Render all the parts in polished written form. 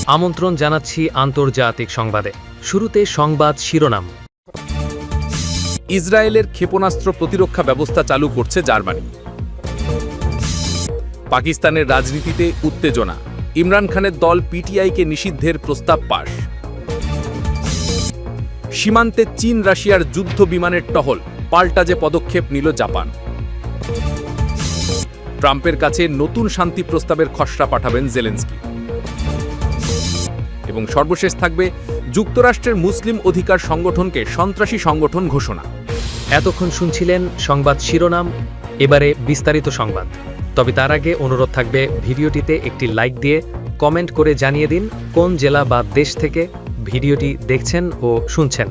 আমন্ত্রণ জানাচ্ছি আন্তর্জাতিক সংবাদে। শুরুতে সংবাদ শিরোনাম। ইসরায়েলের ক্ষেপণাস্ত্র প্রতিরক্ষা ব্যবস্থা চালু করছে জার্মানি। পাকিস্তানের রাজনীতিতে উত্তেজনা, ইমরান খানের দল পিটিআইকে নিষিদ্ধের প্রস্তাব পাস। সীমান্তে চীন রাশিয়ার যুদ্ধ বিমানের টহল, পাল্টা যে পদক্ষেপ নিল জাপান। ট্রাম্পের কাছে নতুন শান্তি প্রস্তাবের খসড়া পাঠাবেন জেলেনস্কি। এবং সর্বশেষ থাকবে যুক্তরাষ্ট্রের মুসলিম অধিকার সংগঠনকে সন্ত্রাসী সংগঠন ঘোষণা। এতক্ষণ শুনছিলেন সংবাদ শিরোনাম, এবারে বিস্তারিত সংবাদ। তবে তার আগে অনুরোধ থাকবে ভিডিওটিতে একটি লাইক দিয়ে কমেন্ট করে জানিয়ে দিন কোন জেলা বা দেশ থেকে ভিডিওটি দেখছেন ও শুনছেন।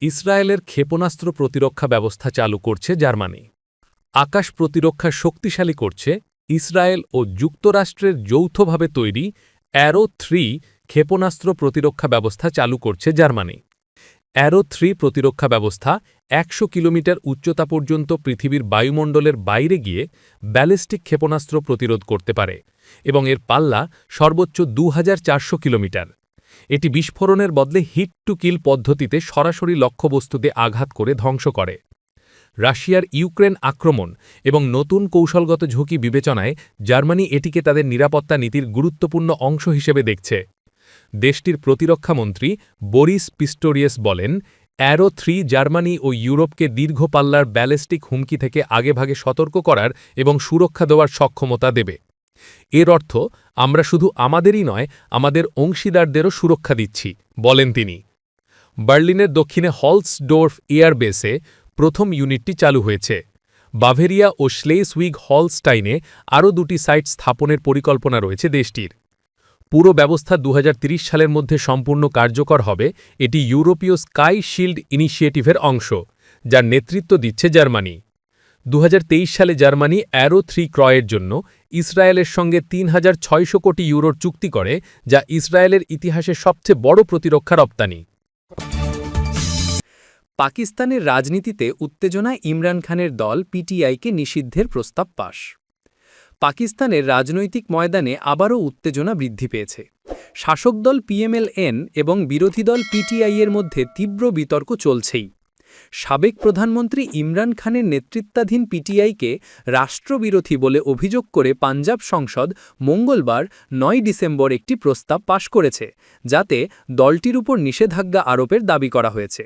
ইসরায়েলের ক্ষেপণাস্ত্র প্রতিরক্ষা ব্যবস্থা চালু করছে জার্মানি। আকাশ প্রতিরক্ষা শক্তিশালী করছে ইসরায়েল ও যুক্তরাষ্ট্রের যৌথভাবে তৈরি অ্যারো-3 ক্ষেপণাস্ত্র প্রতিরক্ষা ব্যবস্থা চালু করছে জার্মানি। অ্যারো-3 প্রতিরক্ষা ব্যবস্থা ১০০ কিলোমিটার উচ্চতা পর্যন্ত পৃথিবীর বায়ুমণ্ডলের বাইরে গিয়ে ব্যালিস্টিক ক্ষেপণাস্ত্র প্রতিরোধ করতে পারে এবং এর পাল্লা সর্বোচ্চ ২৪০০ কিলোমিটার। এটি বিস্ফোরণের বদলে হিট টু কিল পদ্ধতিতে সরাসরি লক্ষ্যবস্তুতে আঘাত করে ধ্বংস করে। রাশিয়ার ইউক্রেন আক্রমণ এবং নতুন কৌশলগত ঝুঁকি বিবেচনায় জার্মানি এটিকে তাদের নিরাপত্তা নীতির গুরুত্বপূর্ণ অংশ হিসেবে দেখছে। দেশটির প্রতিরক্ষামন্ত্রী বরিস পিস্টোরিয়াস বলেন, অ্যারো-3 জার্মানি ও ইউরোপকে দীর্ঘ পাল্লার ব্যালিস্টিক হুমকি থেকে আগেভাগে সতর্ক করার এবং সুরক্ষা দেওয়ার সক্ষমতা দেবে। এর অর্থ আমরা শুধু আমাদেরই নয়, আমাদের অংশীদারদেরও সুরক্ষা দিচ্ছি, বলেন তিনি। বার্লিনের দক্ষিণে হলসডোর্ফ এয়ারবেসে প্রথম ইউনিটটি চালু হয়েছে। বাভেরিয়া ও শ্লেসউইগ হলস্টাইনে আরও ২টি সাইট স্থাপনের পরিকল্পনা রয়েছে দেশটির। পুরো ব্যবস্থা ২০৩০ সালের মধ্যে সম্পূর্ণ কার্যকর হবে। এটি ইউরোপীয় স্কাই শিল্ড ইনিশিয়েটিভের অংশ, যার নেতৃত্ব দিচ্ছে জার্মানি। ২০২৩ সালে জার্মানি অ্যারো-3 ক্রয়ের জন্য ইসরায়েলের সঙ্গে ৩৬০০ কোটি ইউরোর চুক্তি করে, যা ইসরায়েলের ইতিহাসে সবচেয়ে বড় প্রতিরক্ষা রপ্তানি। পাকিস্তানের রাজনীতিতে উত্তেজনায় ইমরান খানের দল পিটিআইকে নিষিদ্ধের প্রস্তাব পাস। পাকিস্তানের রাজনৈতিক ময়দানে আবারও উত্তেজনা বৃদ্ধি পেয়েছে। শাসক দল পিএমএল-এন এবং বিরোধী দল পিটিআইয়ের মধ্যে তীব্র বিতর্ক চলছেই। সাবেক প্রধানমন্ত্রী ইমরান খানের নেতৃত্বাধীন পিটিআইকে রাষ্ট্রবিরোধী বলে অভিযোগ করে পাঞ্জাব সংসদ মঙ্গলবার ৯ ডিসেম্বর একটি প্রস্তাব পাশ করেছে, যাতে দলটির উপর নিষেধাজ্ঞা আরোপের দাবি করা হয়েছে।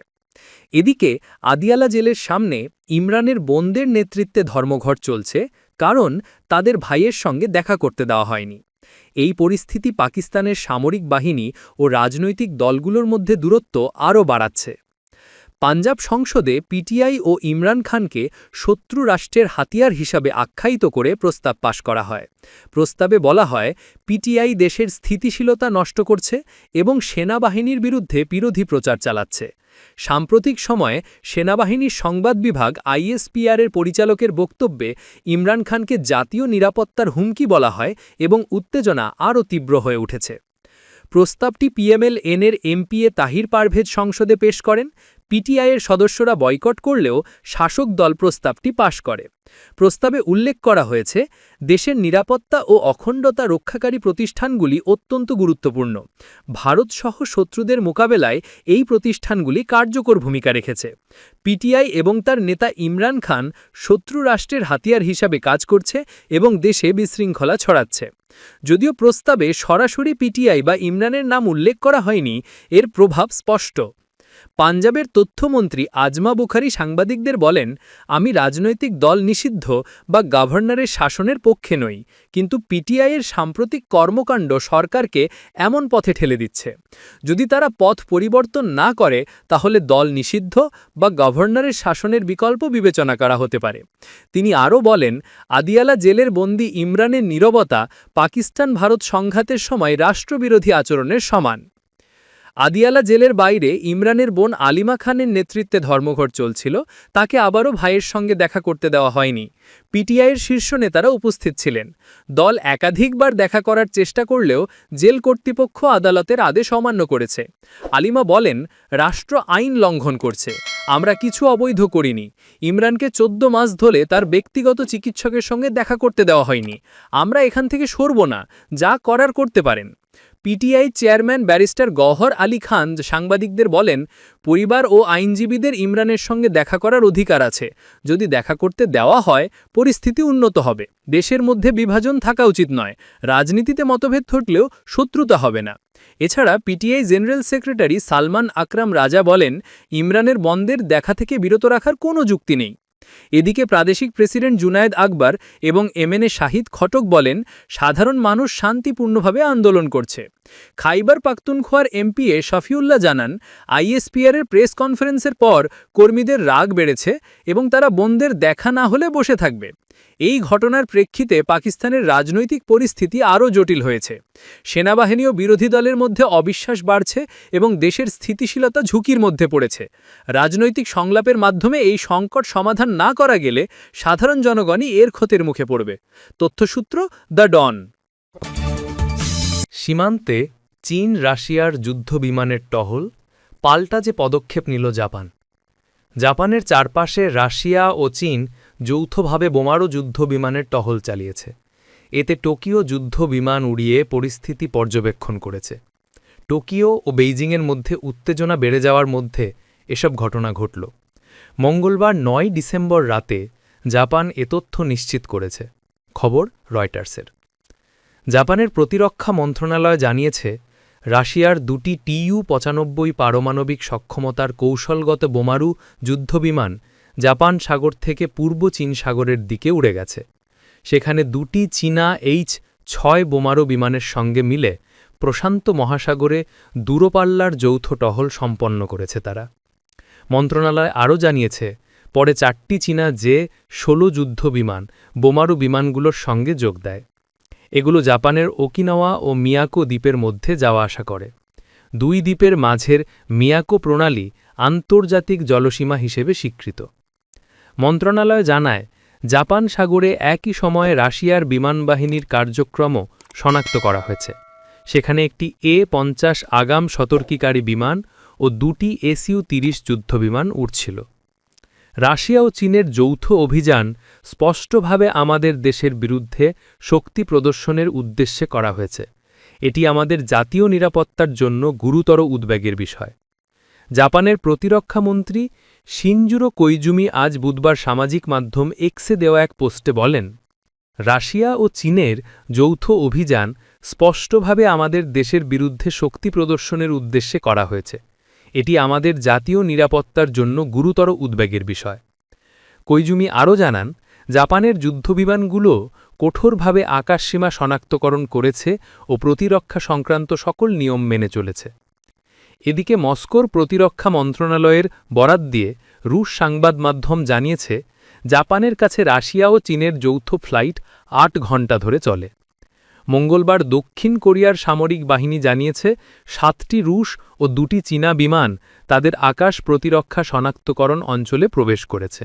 এদিকে আদিয়ালা জেলের সামনে ইমরানের বোনদের নেতৃত্বে ধর্মঘট চলছে, কারণ তাদের ভাইয়ের সঙ্গে দেখা করতে দেওয়া হয়নি। এই পরিস্থিতি পাকিস্তানের সামরিক বাহিনী ও রাজনৈতিক দলগুলোর মধ্যে দূরত্ব আরও বাড়াচ্ছে। পাঞ্জাব সংসদে পিটিআই ও ইমরান খানকে শত্রু রাষ্ট্রের হাতিয়ার হিসাবে আখ্যায়িত করে প্রস্তাব পাশ করা হয়। প্রস্তাবে বলা হয়, পিটিআই দেশের স্থিতিশীলতা নষ্ট করছে এবং সেনাবাহিনীর বিরুদ্ধে বিরোধী প্রচার চালাচ্ছে। সাম্প্রতিক সময়ে সেনাবাহিনীর সংবাদ বিভাগ আইএসপিআর-এর পরিচালকের বক্তব্যে ইমরান খানকে জাতীয় নিরাপত্তার হুমকি বলা হয় এবং উত্তেজনা আরও তীব্র হয়ে উঠেছে। প্রস্তাবটি পিএমএল-এন-এর এমপিএ তাহির পারভেজ সংসদে পেশ করেন। পিটিআইয়ের সদস্যরা বয়কট করলেও শাসক দল প্রস্তাবটি পাশ করে। প্রস্তাবে উল্লেখ করা হয়েছে, দেশের নিরাপত্তা ও অখণ্ডতা রক্ষাকারী প্রতিষ্ঠানগুলি অত্যন্ত গুরুত্বপূর্ণ। ভারতসহ শত্রুদের মোকাবেলায় এই প্রতিষ্ঠানগুলি কার্যকর ভূমিকা রেখেছে। পিটিআই এবং তার নেতা ইমরান খান শত্রু রাষ্ট্রের হাতিয়ার হিসাবে কাজ করছে এবং দেশে বিশৃঙ্খলা ছড়াচ্ছে। যদিও প্রস্তাবে সরাসরি পিটিআই বা ইমরানের নাম উল্লেখ করা হয়নি, এর প্রভাব স্পষ্ট। পাঞ্জাবের তথ্যমন্ত্রী আজমা বুখারি সাংবাদিকদের বলেন, আমি রাজনৈতিক দল নিষিদ্ধ বা গভর্নরের শাসনের পক্ষে নই, কিন্তু পিটিআইয়ের সাম্প্রতিক কর্মকাণ্ড সরকারকে এমন পথে ঠেলে দিচ্ছে। যদি তারা পথ পরিবর্তন না করে, তাহলে দল নিষিদ্ধ বা গভর্নরের শাসনের বিকল্প বিবেচনা করা হতে পারে। তিনি আরও বলেন, আদিয়ালা জেলের বন্দী ইমরানের নীরবতা পাকিস্তান ভারত সংঘাতের সময় রাষ্ট্রবিরোধী আচরণের সমান। আদিয়ালা জেলের বাইরে ইমরানের বোন আলিমা খানের নেতৃত্বে ধর্মঘট চলছিল, তাকে আবারও ভাইয়ের সঙ্গে দেখা করতে দেওয়া হয়নি। পিটিআইয়ের শীর্ষ নেতারা উপস্থিত ছিলেন। দল একাধিকবার দেখা করার চেষ্টা করলেও জেল কর্তৃপক্ষ আদালতের আদেশ অমান্য করেছে। আলিমা বলেন, রাষ্ট্র আইন লঙ্ঘন করছে, আমরা কিছু অবৈধ করিনি। ইমরানকে 14 মাস ধরে তার ব্যক্তিগত চিকিৎসকের সঙ্গে দেখা করতে দেওয়া হয়নি। আমরা এখান থেকে সরব না, যা করার করতে পারেন। PTI chairman barrister Gohar Ali Khan সাংবাদিকদের বলেন, পরিবার ও আইনজীবীদের ইমরানের সঙ্গে দেখা করার অধিকার আছে। যদি দেখা করতে দেওয়া হয়, পরিস্থিতি উন্নত হবে। দেশের মধ্যে বিভাজন থাকা উচিত নয়। রাজনীতিতে মতভেদ থাকলেও শত্রুতা হবে না। এছাড়া পিটিআই জেনারেল সেক্রেটারি সালমান আকরাম রাজা বলেন, ইমরানের বন্দের দেখা থেকে বিরত রাখার কোনো যুক্তি নেই। এদিকে প্রাদেশিক প্রেসিডেন্ট জুনায়েদ আকবর এবং এমএনএ শাহিদ খটক বলেন, সাধারণ মানুষ শান্তিপূর্ণভাবে আন্দোলন করছে। খাইবার পাখতুনখোয়ার এমপিএ শফিউল্লাহ জানান, আইএসপিআরের প্রেস কনফারেন্সের পর কর্মীদের রাগ বেড়েছে এবং তারা বন্দের দেখা না হলে বসে থাকবে। এই ঘটনার প্রেক্ষিতে পাকিস্তানের রাজনৈতিক পরিস্থিতি আরও জটিল হয়েছে। সেনাবাহিনী ও বিরোধী দলের মধ্যে অবিশ্বাস বাড়ছে এবং দেশের স্থিতিশীলতা ঝুঁকির মধ্যে পড়েছে। রাজনৈতিক সংলাপের মাধ্যমে এই সংকট সমাধান না করা গেলে সাধারণ জনগণই এর ক্ষতির মুখে পড়বে। তথ্যসূত্র দ্য ডন। সীমান্তে চীন রাশিয়ার যুদ্ধবিমানের টহল, পাল্টা যে পদক্ষেপ নিল জাপান। জাপানের চারপাশে রাশিয়া ও চীন যৌথভাবে বোমারু যুদ্ধবিমানের টহল চালিয়েছে। এতে টোকিও যুদ্ধবিমান উড়িয়ে পরিস্থিতি পর্যবেক্ষণ করেছে। টোকিও ও বেইজিংয়ের মধ্যে উত্তেজনা বেড়ে যাওয়ার মধ্যে এসব ঘটনা ঘটল। মঙ্গলবার 9 ডিসেম্বর রাতে জাপান এ তথ্য নিশ্চিত করেছে। খবর রয়টার্সের। জাপানের প্রতিরক্ষা মন্ত্রণালয় জানিয়েছে, রাশিয়ার দুটি TU-95 পারমাণবিক সক্ষমতার কৌশলগত বোমারু যুদ্ধবিমান জাপান সাগর থেকে পূর্ব চীন সাগরের দিকে উড়ে গেছে। সেখানে দুটি চীনা H-6 বোমারু বিমানের সঙ্গে মিলে প্রশান্ত মহাসাগরে দূরপাল্লার যৌথ টহল সম্পন্ন করেছে তারা। মন্ত্রণালয় আরও জানিয়েছে, পরে 4টি চীনা J-16 যুদ্ধবিমান বোমারু বিমানগুলোর সঙ্গে যোগ দেয়। এগুলো জাপানের ওকিনাওয়া ও মিয়াকো দ্বীপের মধ্যে যাওয়া আসা করে। দুই দ্বীপের মাঝের মিয়াকো প্রণালী আন্তর্জাতিক জলসীমা হিসেবে স্বীকৃত। মন্ত্রণালয় জানায়, জাপান সাগরে একই সময়ে রাশিয়ার বিমানবাহিনীর কার্যক্রমও শনাক্ত করা হয়েছে। সেখানে একটি A-50 আগাম সতর্কীকারী বিমান ও দুটি SU-30 যুদ্ধবিমান উড়ছিল। রাশিয়া ও চীনের যৌথ অভিযান স্পষ্টভাবে আমাদের দেশের বিরুদ্ধে শক্তি প্রদর্শনের উদ্দেশ্যে করা হয়েছে। এটি আমাদের জাতীয় নিরাপত্তার জন্য গুরুতর উদ্বেগের বিষয়। জাপানের প্রতিরক্ষামন্ত্রী শিনজুরো কোইজুমি আজ বুধবার সামাজিক মাধ্যম এক্সে দেওয়া এক পোস্টে বলেন, রাশিয়া ও চীনের যৌথ অভিযান স্পষ্টভাবে আমাদের দেশের বিরুদ্ধে শক্তি প্রদর্শনের উদ্দেশ্যে করা হয়েছে। এটি আমাদের জাতীয় নিরাপত্তার জন্য গুরুতর উদ্বেগের বিষয়। কোইজুমি আরও জানান, জাপানের যুদ্ধবিমানগুলো কঠোরভাবে আকাশসীমা শনাক্তকরণ করেছে ও প্রতিরক্ষা সংক্রান্ত সকল নিয়ম মেনে চলেছে। এদিকে মস্কোর প্রতিরক্ষা মন্ত্রণালয়ের বরাত দিয়ে রুশ সংবাদ মাধ্যম জানিয়েছে, জাপানের কাছে রাশিয়া ও চীনের যৌথ ফ্লাইট 8 ঘণ্টা ধরে চলে। মঙ্গলবার দক্ষিণ কোরিয়ার সামরিক বাহিনী জানিয়েছে, 7টি রুশ ও 2টি চীনা বিমান তাদের আকাশ প্রতিরক্ষা শনাক্তকরণ অঞ্চলে প্রবেশ করেছে।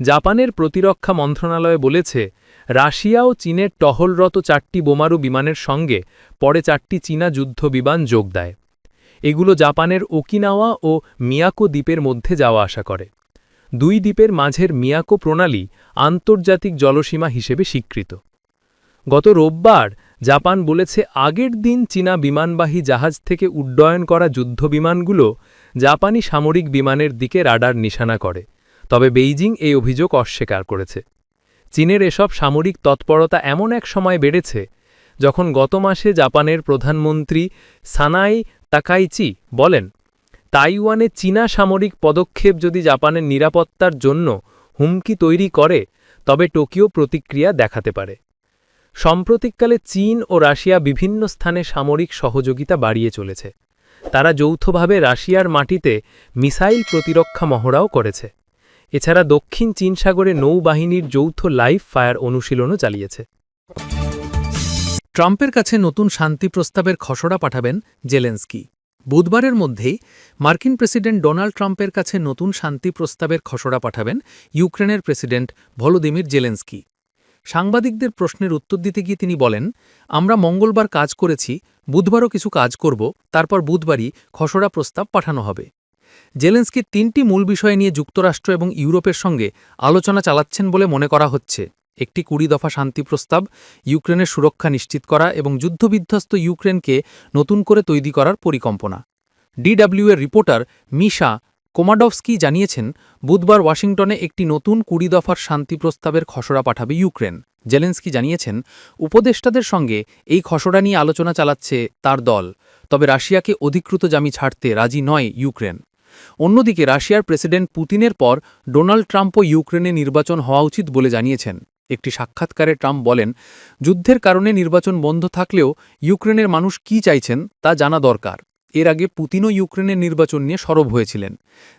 জাপানের প্রতিরক্ষা মন্ত্রণালয় বলেছে, রাশিয়া ও চীনের টহলরত 4টি বোমারু বিমানের সঙ্গে পরে 4টি চীনা যুদ্ধবিমান যোগ দেয়। এগুলো জাপানের ওকিনাওয়া ও মিয়াকো দ্বীপের মধ্যে যাওয়া আসা করে। দুই দ্বীপের মাঝের মিয়াকো প্রণালী আন্তর্জাতিক জলসীমা হিসেবে স্বীকৃত। গত রোববার জাপান বলেছে, আগের দিন চীনা বিমানবাহী জাহাজ থেকে উড্ডয়ন করা যুদ্ধবিমানগুলো জাপানি সামরিক বিমানের দিকে রাডার নিশানা করে। তবে বেইজিং এই অভিযোগ অস্বীকার করেছে। চীনের এসব সামরিক তৎপরতা এমন এক সময় বেড়েছে যখন গত মাসে জাপানের প্রধানমন্ত্রী সানাই তাকাইচি বলেন, তাইওয়ানে চীনা সামরিক পদক্ষেপ যদি জাপানের নিরাপত্তার জন্য হুমকি তৈরি করে তবে টোকিও প্রতিক্রিয়া দেখাতে পারে। সাম্প্রতিককালে চীন ও রাশিয়া বিভিন্ন স্থানে সামরিক সহযোগিতা বাড়িয়ে চলেছে। তারা যৌথভাবে রাশিয়ার মাটিতে মিসাইল প্রতিরক্ষা মহড়াও করেছে। এছাড়া দক্ষিণ চীন সাগরে নৌবাহিনীর যৌথ লাইভ ফায়ার অনুশীলনও চালিয়েছে। ট্রাম্পের কাছে নতুন শান্তি প্রস্তাবের খসড়া পাঠাবেন জেলেনস্কি। বুধবারের মধ্যেই মার্কিন প্রেসিডেন্ট ডোনাল্ড ট্রাম্পের কাছে নতুন শান্তি প্রস্তাবের খসড়া পাঠাবেন ইউক্রেনের প্রেসিডেন্ট ভলোদিমির জেলেনস্কি। সাংবাদিকদের প্রশ্নের উত্তর দিতে গিয়ে তিনি বলেন, আমরা মঙ্গলবার কাজ করেছি, বুধবারও কিছু কাজ করব, তারপর বুধবারই খসড়া প্রস্তাব পাঠানো হবে। জেলেনস্কি ৩টি মূল বিষয় নিয়ে যুক্তরাষ্ট্র এবং ইউরোপের সঙ্গে আলোচনা চালাচ্ছেন বলে মনে করা হচ্ছে। একটি ২০ দফা শান্তি প্রস্তাব, ইউক্রেনের সুরক্ষা নিশ্চিত করা এবং যুদ্ধবিধ্বস্ত ইউক্রেনকে নতুন করে তৈরি করার পরিকল্পনা। ডিডব্লিউ এর রিপোর্টার মিশা কোমাডভস্কি জানিয়েছেন, বুধবার ওয়াশিংটনে একটি নতুন ২০ দফার শান্তি প্রস্তাবের খসড়া পাঠাবে ইউক্রেন। জেলেনস্কি জানিয়েছেন, উপদেষ্টাদের সঙ্গে এই খসড়া নিয়ে আলোচনা চালাচ্ছে তার দল, তবে রাশিয়াকে অধিকৃত জমি ছাড়তে রাজি নয় ইউক্রেন। অন্যদিকে রাশিয়ার প্রেসিডেন্ট পুতিনের পর ডোনাল্ড ট্রাম্পও ইউক্রেনে নির্বাচন হওয়া উচিত বলে জানিয়েছেন। একটি সাক্ষাৎকারে ট্রাম্প বলেন, যুদ্ধের কারণে নির্বাচন বন্ধ থাকলেও ইউক্রেনের মানুষ কী চাইছেন তা জানা দরকার। এর আগে পুতিনও ইউক্রেনের নির্বাচন নিয়ে সরব হয়েছিলেন।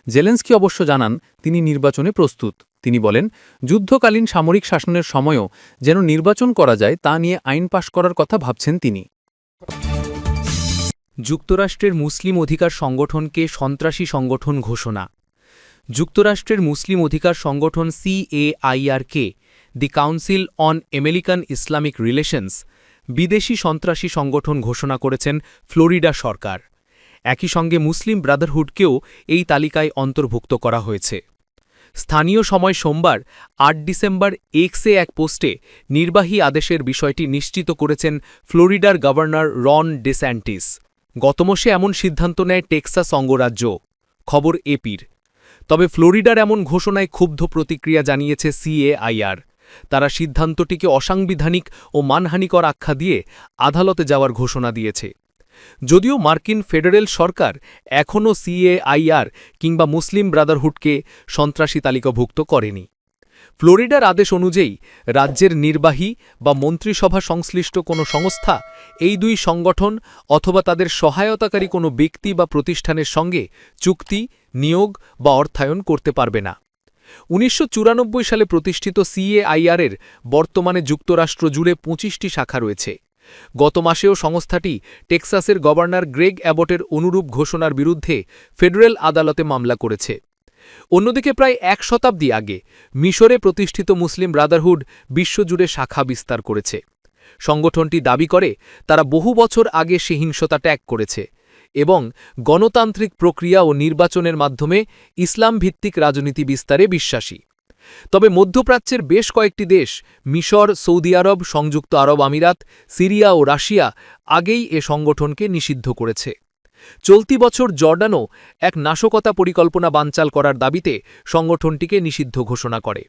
জেলেনস্কি অবশ্য জানান তিনি নির্বাচনে প্রস্তুত। তিনি বলেন, যুদ্ধকালীন সামরিক শাসনের সময়ও যেন নির্বাচন করা যায় তা নিয়ে আইন পাশ করার কথা ভাবছেন তিনি। যুক্তরাষ্ট্রের মুসলিম অধিকার সংগঠনকে সন্ত্রাসী সংগঠন ঘোষণা। যুক্তরাষ্ট্রের মুসলিম অধিকার সংগঠন CAIR-কে the council on American Islamic relations বিদেশি সন্ত্রাসী সংগঠন ঘোষণা করেছেন ফ্লোরিডা সরকার। একই সঙ্গে মুসলিম ব্রাদারহুডকেও এই তালিকায় অন্তর্ভুক্ত করা হয়েছে। স্থানীয় সময় সোমবার ৮ ডিসেম্বর এক্সে এক পোস্টে নির্বাহী আদেশের বিষয়টি নিশ্চিত করেছেন ফ্লোরিডার গভর্নর রন ডিস্যান্টিস। গত মাসে এমন সিদ্ধান্ত নেয় টেক্সাস অঙ্গরাজ্য, খবর এপির। তবে ফ্লোরিডার এমন ঘোষণায় ক্ষুব্ধ প্রতিক্রিয়া জানিয়েছে CAIR। তারা সিদ্ধান্তটিকে অসাংবিধানিক ও মানহানিকর আখ্যা দিয়ে আদালতে যাওয়ার ঘোষণা দিয়েছে। যদিও মার্কিন ফেডারেল সরকার এখনও CAIR কিংবা মুসলিম ব্রাদারহুডকে সন্ত্রাসী তালিকাভুক্ত করেনি। ফ্লোরিডার আদেশ অনুযায়ী রাজ্যের নির্বাহী বা মন্ত্রিসভা সংশ্লিষ্ট কোনো সংস্থা এই দুই সংগঠন অথবা তাদের সহায়তাকারী কোনো ব্যক্তি বা প্রতিষ্ঠানের সঙ্গে চুক্তি, নিয়োগ বা অর্থায়ন করতে পারবে না। ১৯৯৪ সালে প্রতিষ্ঠিত CAIR-এর বর্তমানে যুক্তরাষ্ট্র জুড়ে ২৫টি শাখা রয়েছে। গত মাসেও সংস্থাটি টেক্সাসের গভর্নর গ্রেগ অ্যাবটের অনুরূপ ঘোষণার বিরুদ্ধে ফেডারেল আদালতে মামলা করেছে। অন্যদিকে প্রায় ১ শতাব্দী আগে মিশরে প্রতিষ্ঠিত মুসলিম ব্রাদারহুড বিশ্বজুড়ে শাখা বিস্তার করেছে। সংগঠনটি দাবি করে তারা বহু বছর আগে সহিংসতা ত্যাগ করেছে এবং গণতান্ত্রিক প্রক্রিয়া ও নির্বাচনের মাধ্যমে ইসলাম ভিত্তিক রাজনীতি বিস্তারে বিশ্বাসী। তবে মধ্যপ্রাচ্যের বেশ কয়েকটি দেশ, মিশর, সৌদি আরব, সংযুক্ত আরব আমিরাত, সিরিয়া ও রাশিয়া আগেই এ সংগঠনকে নিষিদ্ধ করেছে। চলতি বছর জর্ডানও এক নাশকতা পরিকল্পনা বানচাল করার দাবিতে সংগঠনটিকে নিষিদ্ধ ঘোষণা করে।